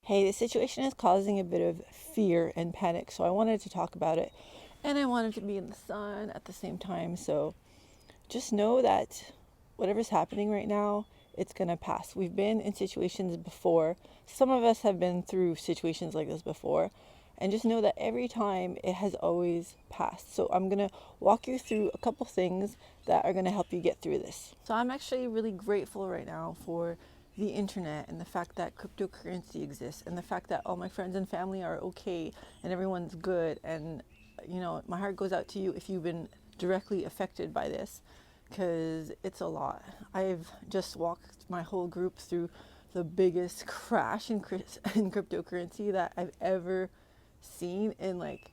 Hey, the situation is causing a bit of fear and panic, so I wanted to talk about it. And I wanted to be in the sun at the same time. So just know that whatever's happening right now, it's going to pass. We've been in situations before. Some of us have been through situations like this before. And just know that every time it has always passed. So I'm going to walk you through a couple things that are going to help you get through this. So I'm actually really grateful right now for the internet and the fact that cryptocurrency exists and the fact that all my friends and family are okay and everyone's good. And my heart goes out to you if you've been directly affected by this, because it's a lot. I've just walked my whole group through the biggest crash in cryptocurrency that I've ever seen in like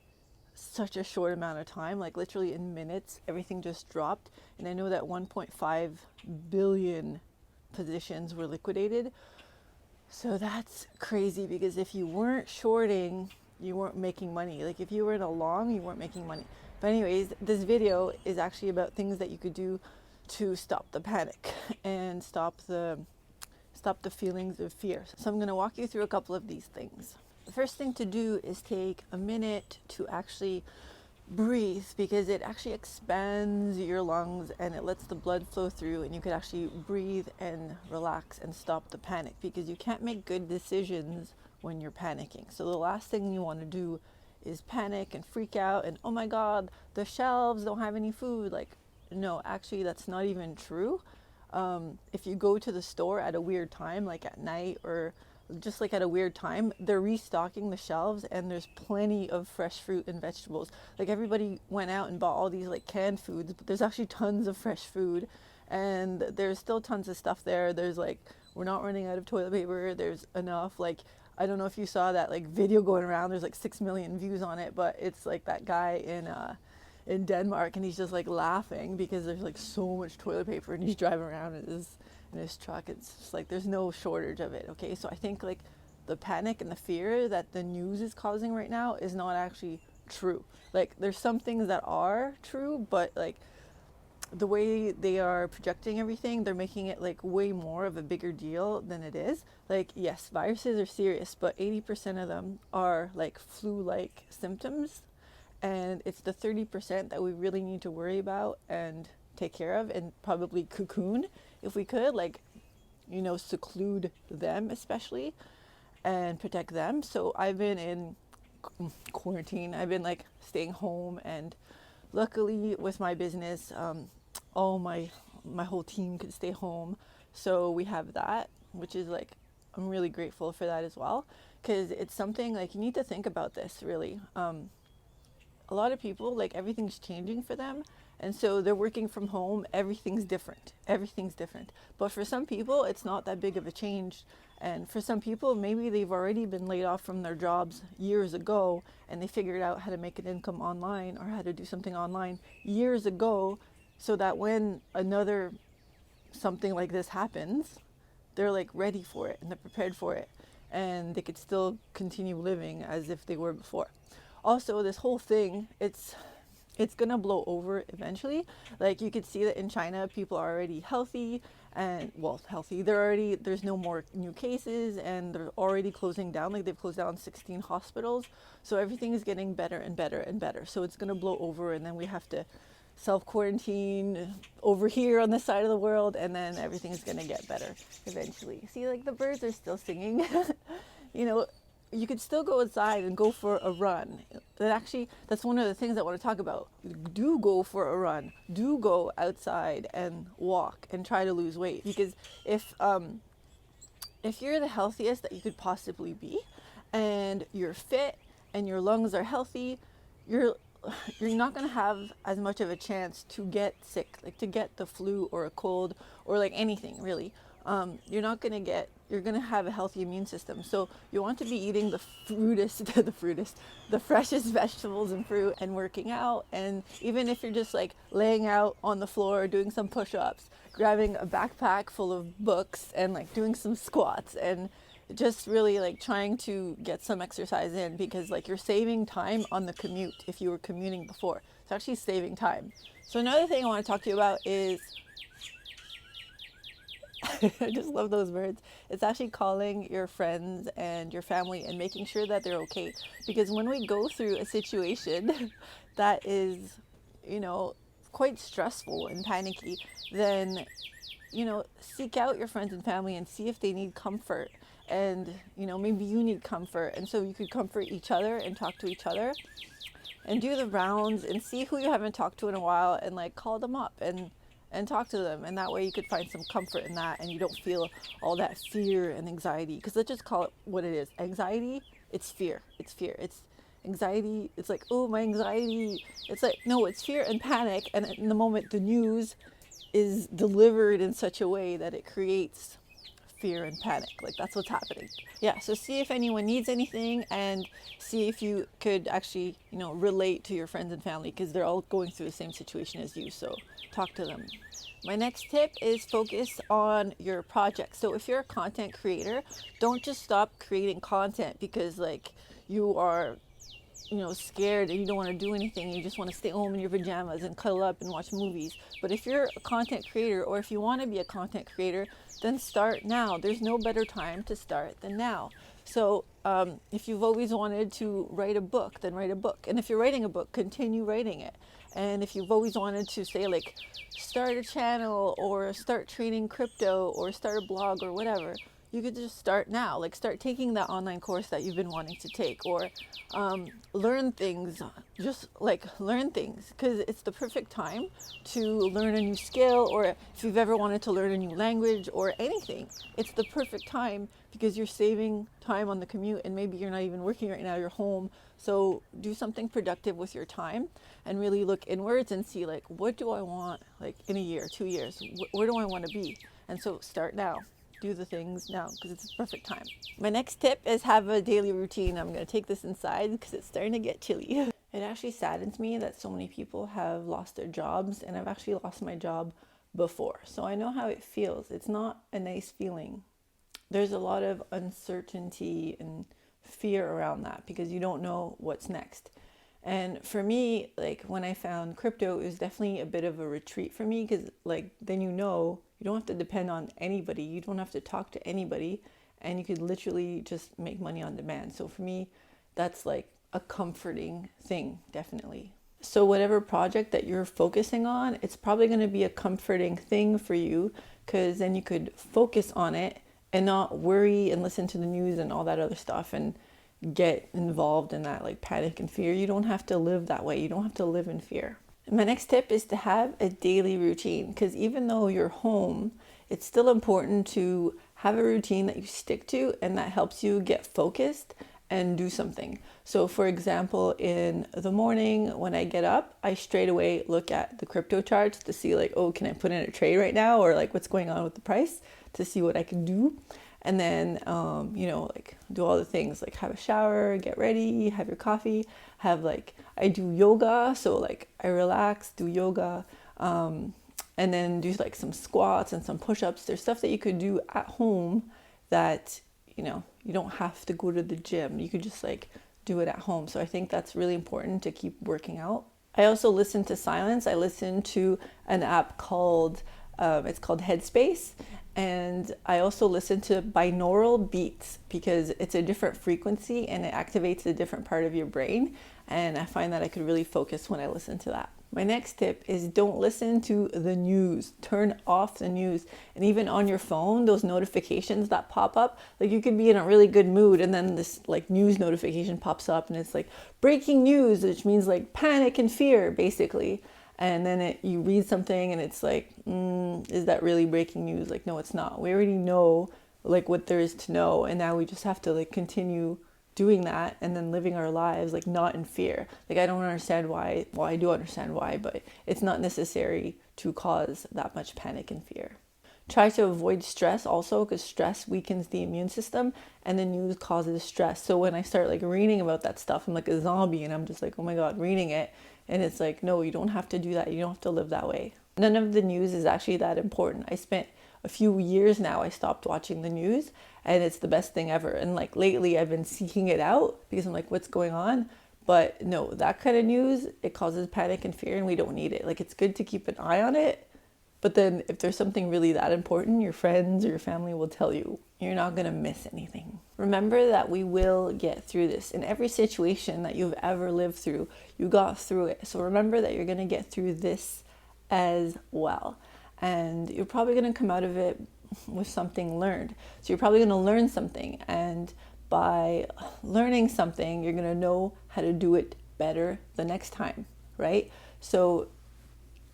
such a short amount of time. Like literally in minutes everything just dropped, and I know that 1.5 billion positions were liquidated. So that's crazy, because if you weren't shorting, you weren't making money. Like if you were in a long, you weren't making money. But anyways, this video is actually about things that you could do to stop the panic and stop the feelings of fear. So I'm going to walk you through a couple of these things. The first thing to do is take a minute to actually breathe, because it actually expands your lungs and it lets the blood flow through, and you could actually breathe and relax and stop the panic, because you can't make good decisions when you're panicking. So the last thing you want to do is panic and freak out and, oh my god, the shelves don't have any food. Like, no, actually that's not even true. If you go to the store at a weird time, like at night or just like at a weird time, they're restocking the shelves and there's plenty of fresh fruit and vegetables. Like everybody went out and bought all these like canned foods, but there's actually tons of fresh food, and there's still tons of stuff there. There's like, we're not running out of toilet paper. There's enough. Like, I don't know if you saw that like video going around, there's like 6 million views on it, but it's like that guy in Denmark, and he's just like laughing because there's like so much toilet paper, and he's driving around in his truck. It's just like there's no shortage of it. Okay, so I think like the panic and the fear that the news is causing right now is not actually true. Like there's some things that are true, but like the way they are projecting everything, they're making it like way more of a bigger deal than it is. Like, yes, viruses are serious, but 80% of them are like flu-like symptoms, and it's the 30% that we really need to worry about and take care of, and probably cocoon if we could, like, seclude them especially and protect them. So I've been in quarantine. I've been like staying home, and luckily with my business, all my whole team could stay home. So we have that, which is like, I'm really grateful for that as well, because it's something like you need to think about this really. A lot of people, like, everything's changing for them, and so they're working from home. Everything's different, but for some people it's not that big of a change. And for some people, maybe they've already been laid off from their jobs years ago, and they figured out how to make an income online or how to do something online years ago, so that when another something like this happens, they're like ready for it and they're prepared for it, and they could still continue living as if they were before. Also, this whole thing, it's gonna blow over eventually. Like you could see that in China, people are already healthy, and healthy. There's no more new cases, and they're already closing down. Like they've closed down 16 hospitals. So everything is getting better and better and better. So it's gonna blow over, and then we have to self-quarantine over here on this side of the world, and then everything is gonna get better eventually. See, like the birds are still singing. you know, you could still go outside and go for a run. That's one of the things I want to talk about. Do go for a run. Do go outside and walk and try to lose weight. Because if you're the healthiest that you could possibly be, and you're fit and your lungs are healthy, you're not going to have as much of a chance to get sick, like to get the flu or a cold or like anything really. You're going to have a healthy immune system. So you want to be eating the the freshest vegetables and fruit, and working out. And even if you're just like laying out on the floor, doing some push-ups, grabbing a backpack full of books and like doing some squats, and just really like trying to get some exercise in, because like you're saving time on the commute. If you were commuting before, it's actually saving time. So another thing I want to talk to you about is I just love those words. It's actually calling your friends and your family and making sure that they're okay. Because when we go through a situation that is, you know, quite stressful and panicky, then, seek out your friends and family and see if they need comfort. And, maybe you need comfort. And so you could comfort each other and talk to each other and do the rounds and see who you haven't talked to in a while and like call them up and talk to them, and that way you could find some comfort in that and you don't feel all that fear and anxiety, because let's just call it what it is. Anxiety, it's anxiety. It's like, oh, my anxiety. It's like, no, it's fear and panic, and in the moment the news is delivered in such a way that it creates fear and panic. Like, that's what's happening. Yeah, so see if anyone needs anything, and see if you could actually, relate to your friends and family, because they're all going through the same situation as you. So talk to them. My next tip is focus on your project. So if you're a content creator, don't just stop creating content because like you are, scared and you don't want to do anything. You just want to stay home in your pajamas and cuddle up and watch movies. But if you're a content creator, or if you want to be a content creator, then start now. There's no better time to start than now. So if you've always wanted to write a book, then write a book. And if you're writing a book, continue writing it. And if you've always wanted to, say, like, start a channel or start trading crypto or start a blog or whatever, you could just start now. Like, start taking that online course that you've been wanting to take, or learn things. Just like learn things, because it's the perfect time to learn a new skill, or if you've ever wanted to learn a new language or anything, it's the perfect time, because you're saving time on the commute, and maybe you're not even working right now, you're home. So do something productive with your time and really look inwards and see, like, what do I want, like, in a year, 2 years? Where do I want to be? And so start now. Do the things now, because it's the perfect time. My next tip is have a daily routine. I'm going to take this inside because it's starting to get chilly. It actually saddens me that so many people have lost their jobs, and I've actually lost my job before. So I know how it feels. It's not a nice feeling. There's a lot of uncertainty and fear around that because you don't know what's next. And for me, like, when I found crypto, it was definitely a bit of a retreat for me, because like then you don't have to depend on anybody. You don't have to talk to anybody, and you could literally just make money on demand. So for me, that's like a comforting thing, definitely. So whatever project that you're focusing on, it's probably going to be a comforting thing for you, because then you could focus on it and not worry and listen to the news and all that other stuff and get involved in that like panic and fear. You don't have to live that way. You don't have to live in fear. My next tip is to have a daily routine, because even though you're home, it's still important to have a routine that you stick to and that helps you get focused and do something. So for example, in the morning when I get up, I straight away look at the crypto charts to see, like, oh, can I put in a trade right now, or like what's going on with the price, to see what I can do. And then, like, do all the things, like have a shower, get ready, have your coffee, I do yoga. So like I relax, do yoga, and then do like some squats and some push-ups. There's stuff that you could do at home that, you don't have to go to the gym. You could just like do it at home. So I think that's really important to keep working out. I also listen to silence. I listen to an app called, it's called Headspace. And I also listen to binaural beats, because it's a different frequency and it activates a different part of your brain. And I find that I could really focus when I listen to that. My next tip is don't listen to the news. Turn off the news. And even on your phone, those notifications that pop up, like, you could be in a really good mood and then this like news notification pops up and it's like breaking news, which means like panic and fear basically. And then you read something and it's like, is that really breaking news? Like, no, it's not. We already know like what there is to know. And now we just have to like continue doing that and then living our lives like not in fear. Like, I don't understand why. Well, I do understand why, but it's not necessary to cause that much panic and fear. Try to avoid stress also, because stress weakens the immune system and the news causes stress. So when I start like reading about that stuff, I'm like a zombie and I'm just like, oh my God, reading it. And it's like, no, you don't have to do that. You don't have to live that way. None of the news is actually that important. I spent a few years now, I stopped watching the news, and it's the best thing ever. And like lately I've been seeking it out because I'm like, what's going on? But no, that kind of news, it causes panic and fear and we don't need it. Like, it's good to keep an eye on it, But then if there's something really that important, your friends or your family will tell you. You're not going to miss anything. Remember that we will get through this. In every situation that you've ever lived through, you got through it. So remember that you're going to get through this as well. And you're probably going to come out of it with something learned. So you're probably going to learn something. And by learning something, you're going to know how to do it better the next time, right? So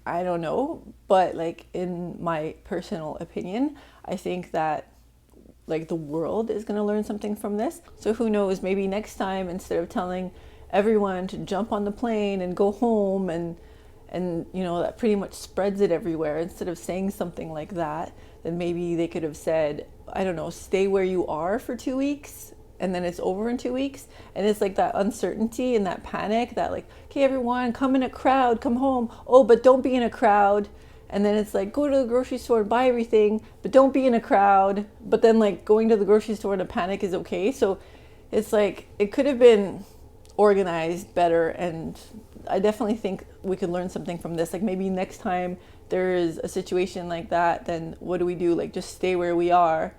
I don't know, but like in my personal opinion, I think that like the world is going to learn something from this. So who knows, maybe next time, instead of telling everyone to jump on the plane and go home and that pretty much spreads it everywhere, instead of saying something like that, then maybe they could have said, I don't know, stay where you are for 2 weeks and then it's over in 2 weeks. And it's like that uncertainty and that panic that like, okay, everyone come in a crowd, come home. Oh, but don't be in a crowd. And then it's like, go to the grocery store and buy everything, but don't be in a crowd. But then like going to the grocery store in a panic is okay. So it's like, it could have been organized better. And I definitely think we could learn something from this. Like maybe next time there is a situation like that, then what do we do? Like just stay where we are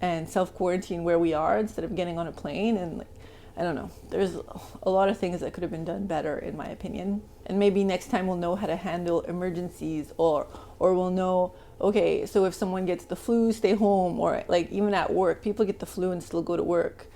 and self-quarantine where we are instead of getting on a plane. And like, I don't know, there's a lot of things that could have been done better in my opinion. And maybe next time we'll know how to handle emergencies, or we'll know, okay, so if someone gets the flu, stay home, or like even at work, people get the flu and still go to work.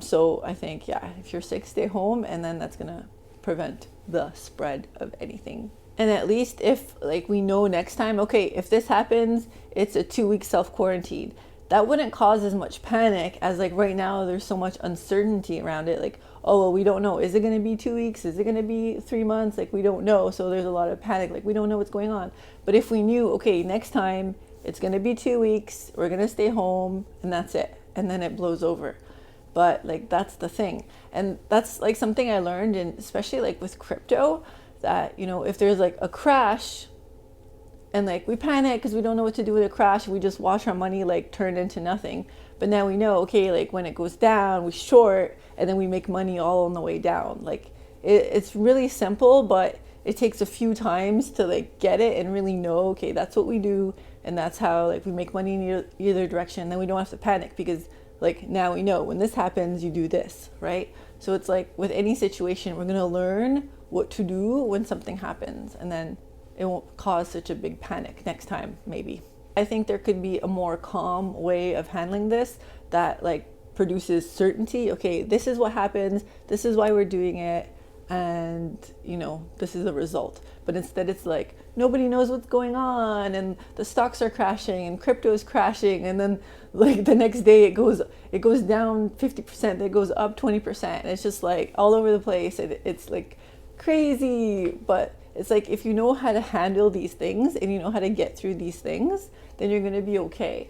So I think, yeah, if you're sick, stay home, and then that's gonna prevent the spread of anything. And at least if like we know next time, okay, if this happens, it's a 2-week self-quarantine. That wouldn't cause as much panic as like right now there's so much uncertainty around it. Like, oh, well, we don't know. Is it going to be 2 weeks? Is it going to be 3 months? Like, we don't know. So there's a lot of panic. Like, we don't know what's going on. But if we knew, okay, next time it's going to be 2 weeks, we're going to stay home and that's it. And then it blows over. But like, that's the thing. And that's like something I learned, and especially like with crypto, that, if there's like a crash, and like we panic because we don't know what to do with a crash. We just watch our money like turn into nothing. But now we know, okay, like when it goes down, we short, and then we make money all on the way down. Like it's really simple, but it takes a few times to like get it and really know, okay, that's what we do. And that's how like we make money in either direction. Then we don't have to panic because like now we know when this happens, you do this, right? So it's like with any situation, we're going to learn what to do when something happens. And then it won't cause such a big panic next time, maybe. I think there could be a more calm way of handling this that like produces certainty. Okay, this is what happens, this is why we're doing it, and this is the result. But instead it's like nobody knows what's going on, and the stocks are crashing and crypto is crashing, and then like the next day it goes down 50%, it goes up 20%, and it's just like all over the place. It's like crazy. But it's like if you know how to handle these things and you know how to get through these things, then you're going to be okay.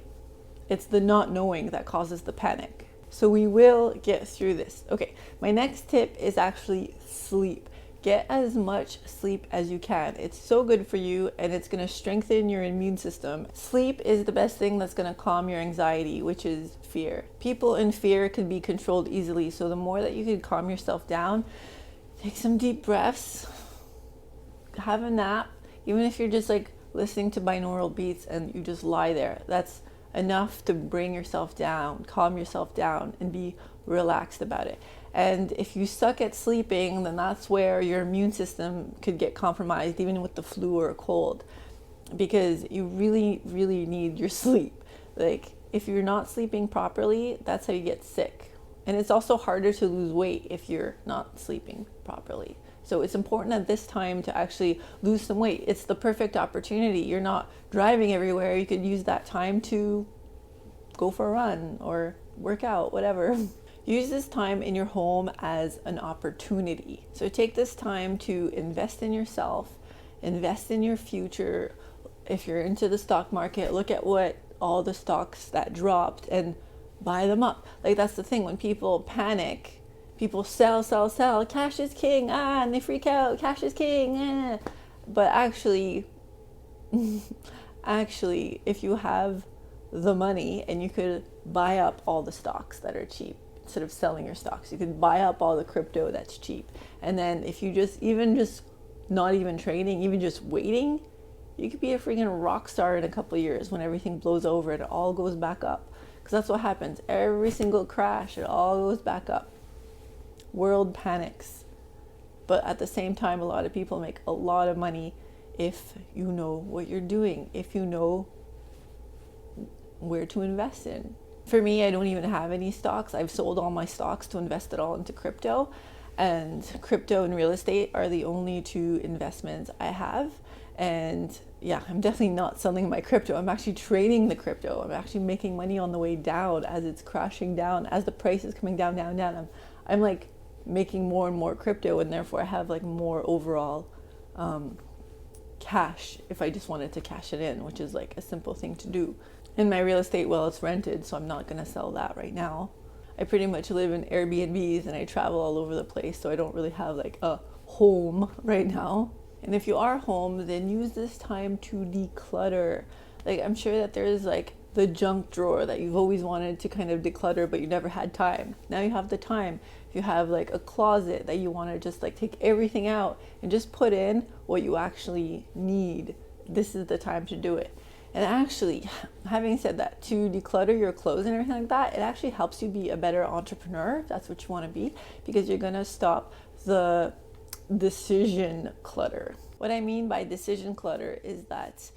It's the not knowing that causes the panic. So we will get through this. Okay, my next tip is actually sleep. Get as much sleep as you can. It's so good for you, and it's going to strengthen your immune system. Sleep is the best thing that's going to calm your anxiety, which is fear. People in fear can be controlled easily. So the more that you can calm yourself down, take some deep breaths, have a nap, even if you're just like listening to binaural beats and you just lie there. That's enough to bring yourself down, calm yourself down, and be relaxed about it. And if you suck at sleeping, then that's where your immune system could get compromised, even with the flu or a cold, because you really, really need your sleep. Like if you're not sleeping properly, that's how you get sick. And it's also harder to lose weight if you're not sleeping properly. So it's important at this time to actually lose some weight. It's the perfect opportunity. You're not driving everywhere. You could use that time to go for a run or work out, whatever. Use this time in your home as an opportunity. So take this time to invest in yourself, invest in your future. If you're into the stock market, look at what all the stocks that dropped and buy them up. Like that's the thing, when people panic, people sell, cash is king, and they freak out, cash is king, But actually, if you have the money and you could buy up all the stocks that are cheap, instead of selling your stocks, you could buy up all the crypto that's cheap. And then if you just not even trading, even just waiting, You could be a freaking rock star in a couple of years when everything blows over and it all goes back up. Because that's what happens. Every single crash, it all goes back up. World panics. But at the same time, a lot of people make a lot of money if you know what you're doing, if you know where to invest in. For me, I don't even have any stocks. I've sold all my stocks to invest it all into crypto. And crypto and real estate are the only two investments I have. And yeah, I'm definitely not selling my crypto. I'm actually trading the crypto. I'm actually making money on the way down as it's crashing down, as the price is coming down, down, down. I'm like making more and more crypto, and therefore I have like more overall cash if I just wanted to cash it in, which is like a simple thing to do. In my real estate, well, it's rented, so I'm not going to sell that right now. I pretty much live in Airbnbs and I travel all over the place, so I don't really have like a home right now. And if you are home, then use this time to declutter. Like, I'm sure that there's like the junk drawer that you've always wanted to kind of declutter, but you never had time. Now you have the time. If you have like a closet that you want to just like take everything out and just put in what you actually need, this is the time to do it. And actually, having said that, to declutter your clothes and everything like that, it actually helps you be a better entrepreneur if that's what you want to be, because you're going to stop the decision clutter. What I mean by decision clutter is that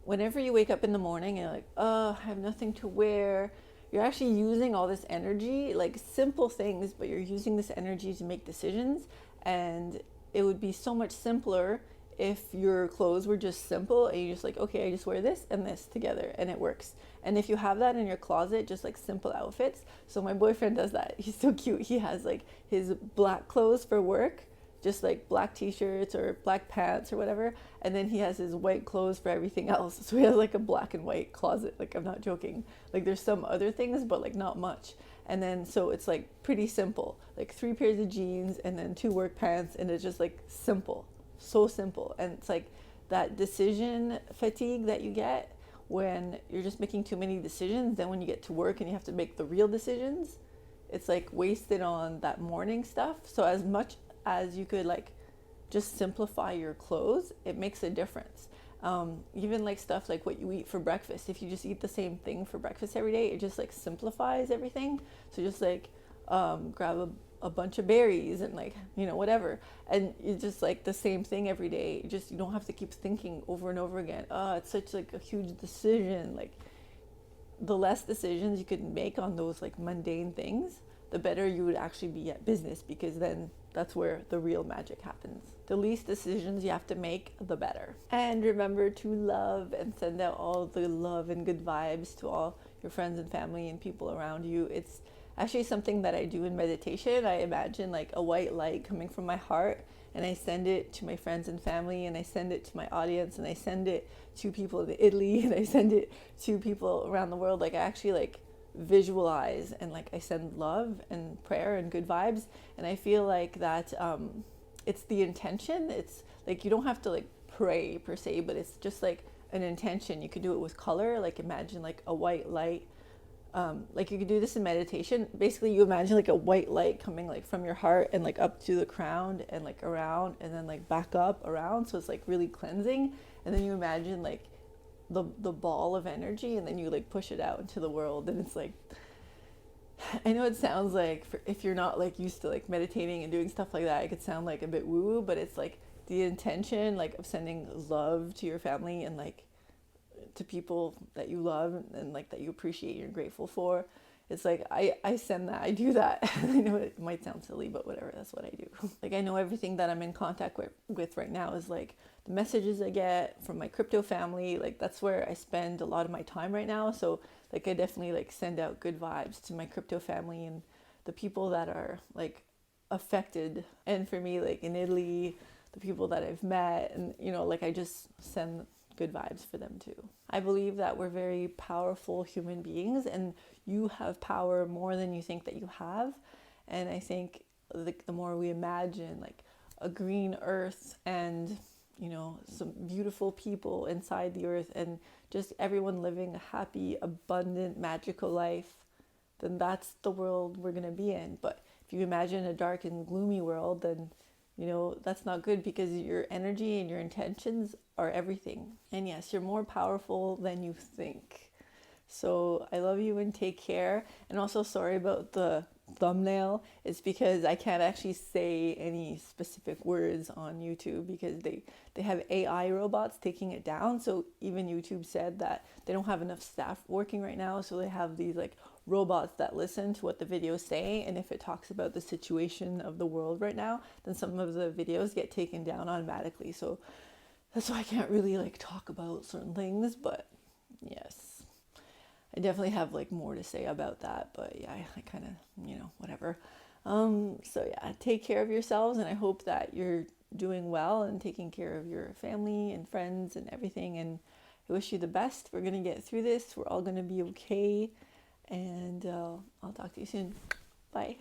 whenever you wake up in the morning and you're like, oh, I have nothing to wear, you're actually using all this energy, like simple things, but you're using this energy to make decisions. And it would be so much simpler if your clothes were just simple and you just like, okay, I just wear this and this together and it works. And if you have that in your closet, just like simple outfits. So my boyfriend does that. He's so cute. He has like his black clothes for work, just like black t-shirts or black pants or whatever, and then he has his white clothes for everything else. So he has like a black and white closet. Like, I'm not joking. Like, there's some other things, but like not much. And then so it's like pretty simple, like 3 pairs of jeans and then 2 work pants, and it's just like simple, so simple. And it's like that decision fatigue that you get when you're just making too many decisions. Then when you get to work and you have to make the real decisions, it's like wasted on that morning stuff. So as much as you could like just simplify your clothes, it makes a difference. Even like stuff like what you eat for breakfast, if you just eat the same thing for breakfast every day, it just like simplifies everything. So just like grab a bunch of berries and like, you know, whatever, and it's just like the same thing every day. You don't have to keep thinking over and over again, oh, it's such like a huge decision. Like, the less decisions you could make on those like mundane things, the better you would actually be at business, because then that's where the real magic happens. The least decisions you have to make, the better. And remember to love and send out all the love and good vibes to all your friends and family and people around you. It's actually something that I do in meditation. I imagine like a white light coming from my heart, and I send it to my friends and family, and I send it to my audience, and I send it to people in Italy, and I send it to people around the world. Like, I actually like visualize and like I send love and prayer and good vibes. And I feel like that it's the intention. It's like you don't have to like pray per se, but it's just like an intention. You could do it with color. Like, imagine like a white light. Like, you could do this in meditation. Basically, you imagine like a white light coming like from your heart and like up to the crown and like around and then like back up around. So it's like really cleansing. And then you imagine like the ball of energy, and then you like push it out into the world. And it's like, I know it sounds like, if you're not like used to like meditating and doing stuff like that, it could sound like a bit woo, but it's like the intention like of sending love to your family and like to people that you love and like that you appreciate, you're grateful for. It's like I send that, I do that. I know it might sound silly, but whatever, that's what I do. Like, I know everything that I'm in contact with right now is like the messages I get from my crypto family. Like, that's where I spend a lot of my time right now. So like, I definitely like send out good vibes to my crypto family and the people that are like affected. And for me, like in Italy, the people that I've met, and you know, like I just send good vibes for them too. I believe that we're very powerful human beings, and you have power more than you think that you have. And I think the more we imagine like a green earth and, you know, some beautiful people inside the earth and just everyone living a happy, abundant, magical life, then that's the world we're going to be in. But if you imagine a dark and gloomy world, then, that's not good because your energy and your intentions are everything. And yes, you're more powerful than you think. So I love you and take care. And also, sorry about the thumbnail. It's because I can't actually say any specific words on YouTube because they have AI robots taking it down. So even YouTube said that they don't have enough staff working right now. So they have these like robots that listen to what the videos say. And if it talks about the situation of the world right now, then some of the videos get taken down automatically. So that's why I can't really like talk about certain things. But yes. I definitely have like more to say about that, but yeah, I kind of, whatever. So yeah, take care of yourselves, and I hope that you're doing well and taking care of your family and friends and everything. And I wish you the best. We're gonna get through this. We're all gonna be okay, and I'll talk to you soon. Bye.